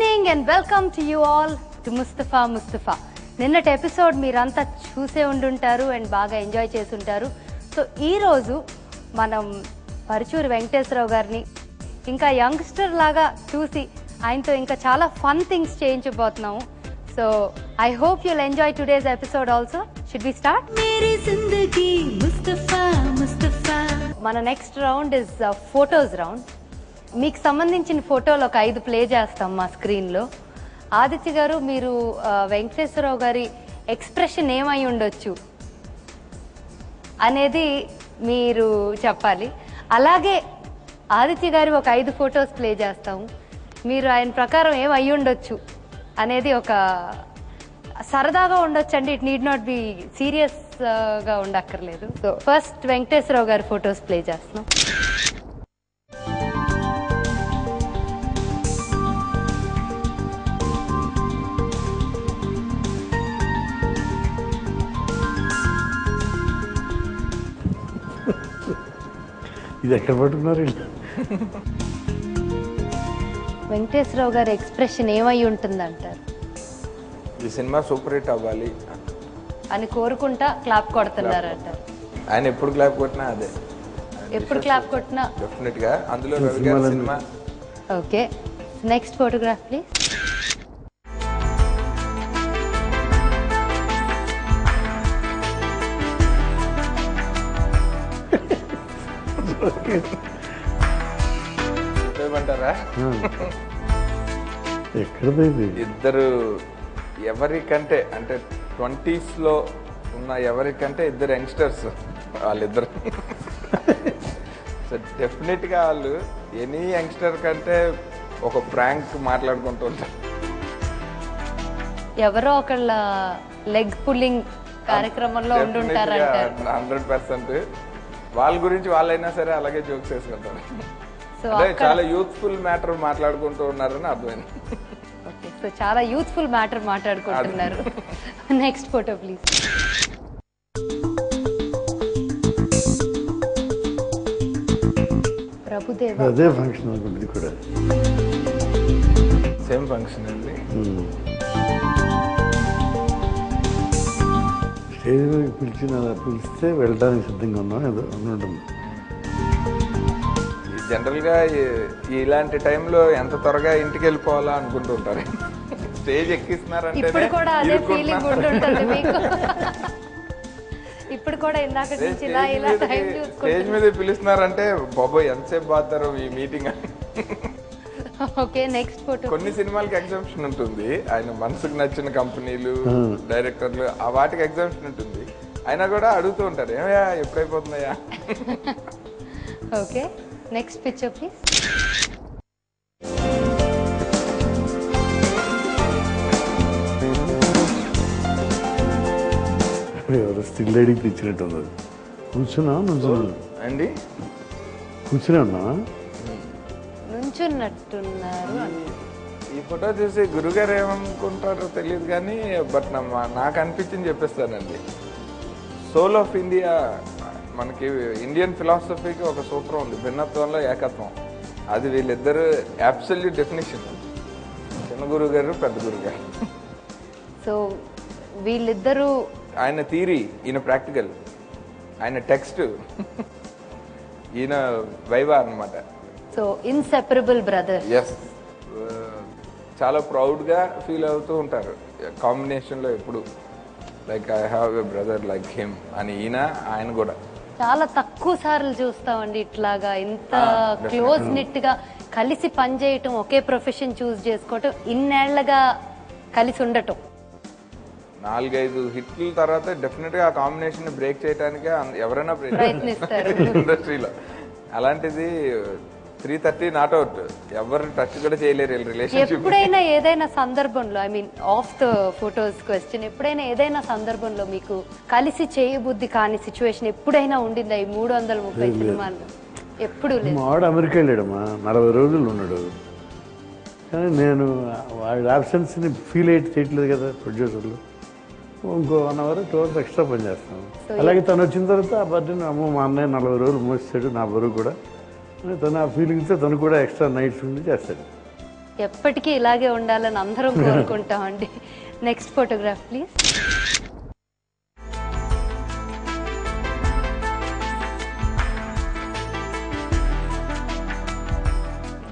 Evening and welcome to you all to Mustafa. నిన్నటి episode మీరంతా చూసే ఉండుంటారు అండ్ బాగా ఎంజాయ్ చేసి ఉంటారు. సో ఈరోజు మనం పరుచూరి వెంకటేశ్వరరావు గారిని ఇంకా యంగ్స్టర్ లాగా చూసి ఆయనతో ఇంకా చాలా ఫన్ థింగ్స్ చేయించబోతున్నాము. So I hope you'll enjoy today's episode also. Should we start? మన next round is photos round. మీకు సంబంధించిన ఫోటోలు ఒక 5 ప్లే చేస్తాం మా స్క్రీన్లో. ఆదిత్య గారు, మీరు వెంకటేశ్వరరావు గారి ఎక్స్ప్రెషన్ ఏమై ఉండొచ్చు అనేది మీరు చెప్పాలి. అలాగే ఆదిత్య గారి ఒక 5 ఫొటోస్ ప్లే చేస్తాము. మీరు ఆయన ప్రకారం ఏమై ఉండొచ్చు అనేది ఒక సరదాగా ఉండొచ్చు అండి. ఇట్ నీడ్ నాట్ బి సీరియస్గా ఉండక్కర్లేదు. సో ఫస్ట్ వెంకటేశ్వరరావు గారి ఫొటోస్ ప్లే చేస్తున్నాం. ఇది ఎక్కడ పట్టుకున్నారు? వెంకటేశ్వరరావు గారి ఎక్స్ప్రెషన్ ఏమై ఉంటుంది అంటారు? ఈ సినిమా సూపర్ హిట్ అవ్వాలి అని కోరుకుంటా క్లాప్ కొడుతున్నారు అంటారు. ఆయన ఎప్పుడు క్లాప్ కొట్టినా అదే, ఎప్పుడు క్లాప్ కొట్టినా డెఫినెట్ గా. అందులో రవి గారి cinema. Okay, next photograph please. ఏమంటారా? ఎక్కడది? ఇద్దరు ఎవరికంటే అంటే 20s లో ఉన్న ఎవరికంటే ఇద్దరు యంగ్స్టర్స్ వాళ్ళిద్దరు. సో డెఫినెట్ గా వాళ్ళు ఎనీ యంగ్స్టర్ కంటే ఒక ప్రాంక్ మాట్లాడుకుంటూ ఉంటారు. ఎవరో ఒకళ్ళ లెగ్ పుల్లింగ్ కార్యక్రమంలో ఉండుంటారంటారు. 100%. వాళ్ళ గురించి వాళ్ళైనా సరే అలాగే జోక్స్ వేసుకుంటారు. సో అంటే చాలా యూత్ఫుల్ మ్యాటర్ మాట్లాడుకుంటూ ఉన్నారని అర్థమైంది. ఓకే, సో చాలా యూత్ఫుల్ మ్యాటర్ మాట్లాడుకుంటున్నారు. Next photo please. ప్రభుదేవ. అదే ఫంక్షన్ అనుకుంటుంది కూడా. సేమ్ ఫంక్షన్ అండి. స్టేజ్ మీద పిలిస్తే వెళ్ళడానికి సిద్ధంగా ఉన్నాం ఏదో అని ఉంటుంది. జనరల్ గా ఇలాంటి టైంలో ఎంత త్వరగా ఇంటికి వెళ్ళిపోవాలా అనుకుంటూ ఉంటారు. స్టేజ్ ఎక్కిస్తున్నారంటే ఇప్పుడు కూడా అదే ఫీలింగ్ ఉంటుంటుంది మీకు. ఇప్పుడు కూడా ఇందాక నుంచి ఇలా టైం చూసుకుంటూ స్టేజ్ మీద పిలుస్తున్నారంటే బాబోయ్ ఎంతసేపు బాగుతారు ఈ మీటింగ్. Okay, next photo. కొన్ని సినిమాలకి ఎగ్జామ్షన్ ఉంటుంది. ఆయన మనసుకు నచ్చిన కంపెనీలు, డైరెక్టర్లు ఆ వాటికి ఎగ్జామ్షన్ ఉంటుంది. అయినా కూడా అడుగుతూ ఉంటారు, ఏమయ్యా ఎప్పుడైపోతున్నాయా. Okay, next picture please. ఎవరు స్టిల్ లేడీకి ఇచ్చినట్టు ఉన్నది. కూర్చున్నా అండి, కూర్చునే ఉన్నా నుంచున్నట్టున్నారు. ఈ ఫోటో చూసి గురుగారు ఏమనుకుంటారో తెలియదు కానీ బట్ నాకు అనిపించింది చెప్పేస్తానండి. సోల్ ఆఫ్ ఇండియా, మనకి ఇండియన్ ఫిలాసఫీకి ఒక సూత్రం ఉంది, భిన్నత్వంలో ఏకత్వం. అది వీళ్ళిద్దరు అబ్సల్యూట్ డెఫినేషన్. చిన్న గురువు గారు, పెద్ద గురువు గారు. సో వీళ్ళిద్దరూ, ఆయన థియరీ, ఈయన ప్రాక్టికల్. ఆయన టెక్స్ట్, ఈయన వైవా అన్నమాట. So inseparable brother. ఎస్, చాలా ప్రౌడ్గా ఫీల్ అవుతూ ఉంటారు కాంబినేషన్లో ఎప్పుడు. Like I have a brother like him అని ఆయన కూడా. చాలా తక్కువ సార్లు చూస్తామండి ఇట్లాగా ఇంత క్లోజ్ నిట్ గా కలిసి పనిచేయటం, ఒకే ప్రొఫెషన్ చూస్ చేసుకోవటం, ఇన్నేళ్లగా కలిసి ఉండటం. 4-5 హిట్ల తర్వాత డెఫినెట్ గా ఆ కాంబినేషన్ బ్రేక్ చేయడానికి ఎవరైనా ప్రయత్నిస్తారు ఇండస్ట్రీలో. అలాంటిది 3:30 నాట్ అవుట్, ఎవరు టచ్ కూడా చేయలేరు రిలేషన్షిప్. ఎప్పుడైనా ఏదైనా సందర్భంలో, I mean of the photos question, ఎప్పుడైనా ఏదైనా సందర్భంలో మీకు కలిసి చేయబుద్ధి కాని సిచ్యువేషన్ ఎప్పుడైనా ఉండిందా ఈ 330 సినిమాల్లో? ఎప్పుడు లేదు. మా వాడు అమెరికా వెళ్ళాడమ్మా, 40 రోజులు ఉన్నాడు. కానీ నేను వాడి ఆబ్సెన్స్ని ఫీల్ చేయట్లేదు కదా ప్రొడ్యూసర్లు. ఇంకో 1 hour 2 hours ఎక్స్ట్రా పని చేస్తాను. అలాగే తను వచ్చిన తర్వాత ఆ బర్త్డే అమ్మ మా అన్నయ్య 40 రోజులు మోస్తాడు, నా బరువు కూడా. తను ఆ ఫీలింగ్తో తను కూడా ఎక్స్ట్రా నైట్స్ ఉండి చేస్తాడు. ఎప్పటికీ ఇలాగే ఉండాలని అందరం కోరుకుంటామండి. Next photograph please.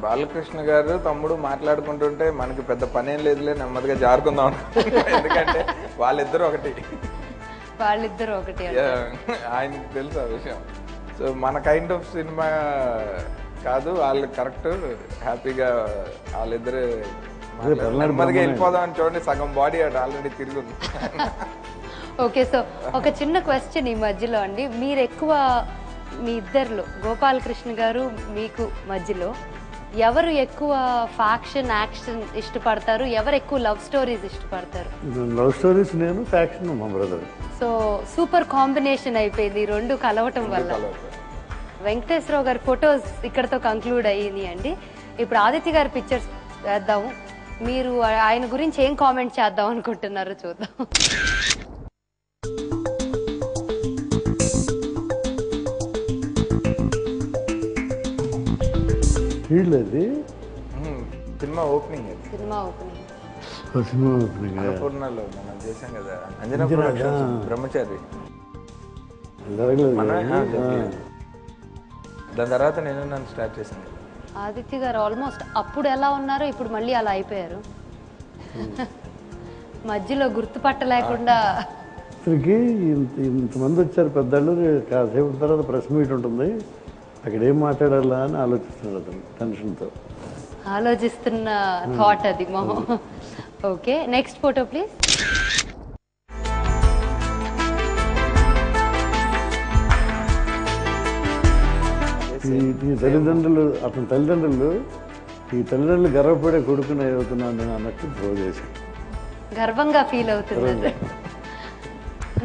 Balakrishna garu తమ్ముడు మాట్లాడుకుంటుంటే మనకి పెద్ద పనేం లేదులే, నెమ్మదిగా జారుకుందాం. ఎందుకంటే వాళ్ళిద్దరూ ఒకటి. ఆయనకి తెలుసు ఆ విషయం. సో మన కైండ్ ఆఫ్ సినిమా కాదు, వాళ్ళు కరెక్ట్ హ్యాపీగా వాళ్ళిద్దరు నెమ్మదిగా వెళ్ళిపోదాం అని చూడండి. సగం బాడీ అటు ఆల్రెడీ తిరుగుంది. ఓకే, సో ఒక చిన్న క్వశ్చన్ ఈ మధ్యలో అండి, మీరు ఎక్కువ మీ ఇద్దరిలో గోపాలకృష్ణ గారు మీకు మధ్యలో ఎవరు ఎక్కువ ఫ్యాక్షన్ యాక్షన్ ఇష్టపడతారు, ఎవరు ఎక్కువ లవ్ స్టోరీస్ ఇష్టపడతారు? లవ్ స్టోరీస్ నేను, ఫ్యాక్షన్ మా బ్రదర్. సో సూపర్ కాంబినేషన్ అయిపోయింది ఈ రెండు కలవటం వల్ల. వెంకటేశ్వరరావు గారి ఫొటోస్ ఇక్కడతో కంక్లూడ్ అయ్యింది అండి. ఇప్పుడు ఆదిత్య గారి పిక్చర్స్ వేద్దాము. మీరు ఆయన గురించి ఏం కామెంట్ చేద్దాం అనుకుంటున్నారో చూద్దాం. సినిమా ఓపెనింగ్ అన్నపూర్ణలో మనం చేసాం కదా, అంజనా బ్రహ్మచారి. దాని తర్వాత నేను నన్ను స్టార్ట్ చేశాను. ఆదిత్య గారు ఆల్మోస్ట్ అప్పుడు ఎలా ఉన్నారో ఇప్పుడు మళ్ళీ అలా అయిపోయారు. మధ్యలో గుర్తుపట్టలేకుండా. ఇక్కడికి ఇంతమంది వచ్చారు పెద్దళ్ళు, కాసేపు తర్వాత ప్రెస్ మీట్ ఉంటుంది, అక్కడ ఏం మాట్లాడాలా అని ఆలోచిస్తున్నాడు అతను టెన్షన్తో. ఆలోచిస్తున్న థాట్ అది మొహం. Okay, next photo please. ఈ తల్లిదండ్రులు, అతని తల్లిదండ్రులు, ఈ తల్లిదండ్రులు గర్వపడే కొడుకుని అవుతున్నాను నేను అన్నట్టు డ్రా చేసి గర్వంగా ఫీల్ అవుతున్నారు.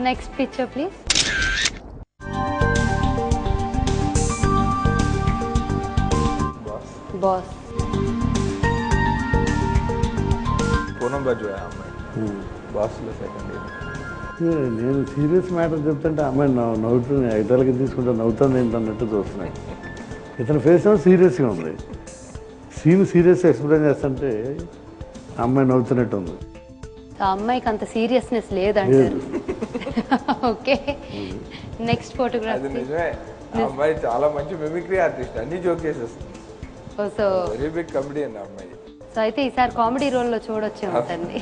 Next picture please. Boss Poonam Bajwa అమ్మాయి బాస్లో సెకండ్ ఇయర్. నేను సీరియస్ మ్యాటర్ చెప్తుంటే అమ్మాయి నవ్వుతుంది, ఐదాలకి తీసుకుంటే నవ్వుతుంది ఏంటన్నట్టు చూస్తున్నాయి. ఇతని ఫేస్ ఏమో సీరియస్గా ఉంది, సీన్ సీరియస్గా ఎక్స్ప్లెయిన్ చేస్తుంటే అమ్మాయి నవ్వుతున్నట్టు ఉంది. ఆ అమ్మాయికి అంత సీరియస్నెస్ లేదంటారు. Okay, next photograph. నిజమే, అమ్మాయి చాలా మంచి మిమిక్రీ ఆర్టిస్ట్, అన్ని జోక్ చేసేస్తుంది. సో వెరీ బిగ్ కామెడీ అండి అమ్మాయి. సో అయితే ఈసారి కామెడీ రోల్లో చూడొచ్చు ఉంటుంది.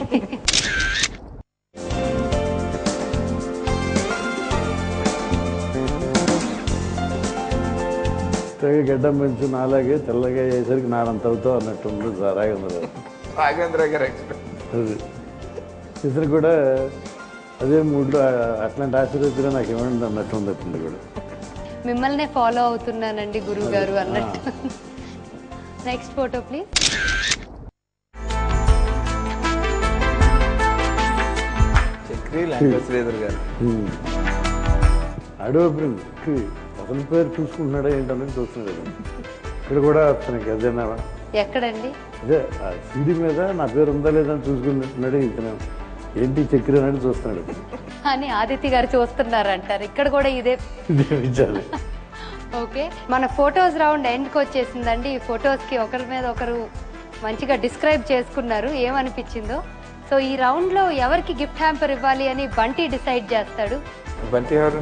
గడ్డం పెంచు నాలాగే తెల్లగా అయ్యేసరికి నానంత అవుతావు అన్నట్టు ఉంది రాఘవేంద్ర గారు ఎక్స్పెక్ట్. అది ఇతను కూడా అదే మూడ్లో అట్లాంటి ఆశీర్వదిగా నాకు ఏమంది అన్నట్టు ఉంది అతను కూడా. మిమ్మల్నే ఫాలో అవుతున్నానండి గురువు గారు అన్నట్టు. Next photo please. Chakri Lanka Sridhar garu. Adopting అతని పేరు చూసుకుంటున్నాడా ఏంటన్నది చూస్తున్నాడు. ఇక్కడ కూడా అతనికి అదేనా ఎక్కడండి, అదే ఆ సీడీ మీద నా పేరు ఉందా లేదా అని చూసుకుంటున్నాడు. ఇతను ఏంటి చక్రి అన్నట్టు చూస్తున్నాడు అని ఆదిత్య గారు చూస్తున్నారు అంటారు. ఇక్కడ కూడా ఇదే. ఓకే, మన ఫొటోస్ రౌండ్ ఎండ్కి వచ్చేసిందండి. ఈ ఫొటోస్కి ఒకరి మీద ఒకరు మంచిగా డిస్క్రైబ్ చేసుకున్నారు ఏమనిపించిందో. సో ఈ రౌండ్లో ఎవరికి గిఫ్ట్ హ్యాంపర్ ఇవ్వాలి అని బంటి డిసైడ్ చేస్తాడు. బంటి ఎవరు?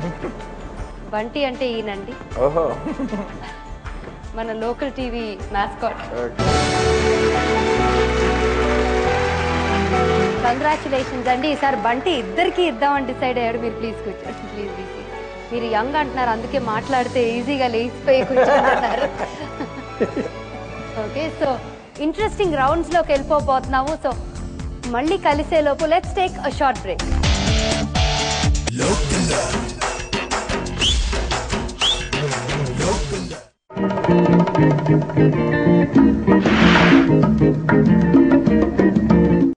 బంటి అంటే ఈయనండి, ఓహో, మన లోకల్ టీవీ మ్యాస్కాట్. కంగ్రాచులేషన్స్ అండి. ఈసారి బంటి ఇద్దరికి ఇద్దామని డిసైడ్ అయ్యాడు. మీరు ప్లీజ్ కూర్చోండి, ప్లీజ్. మీరు యంగ్ అంటున్నారు, అందుకే మాట్లాడితే ఈజీగా లేచిపోయి కూర్చోంటున్నారు. ఓకే, సో ఇంట్రెస్టింగ్ రౌండ్స్లోకి వెళ్ళిపోతున్నాము. సో మళ్ళీ కలిసే లోపు let's take a short break.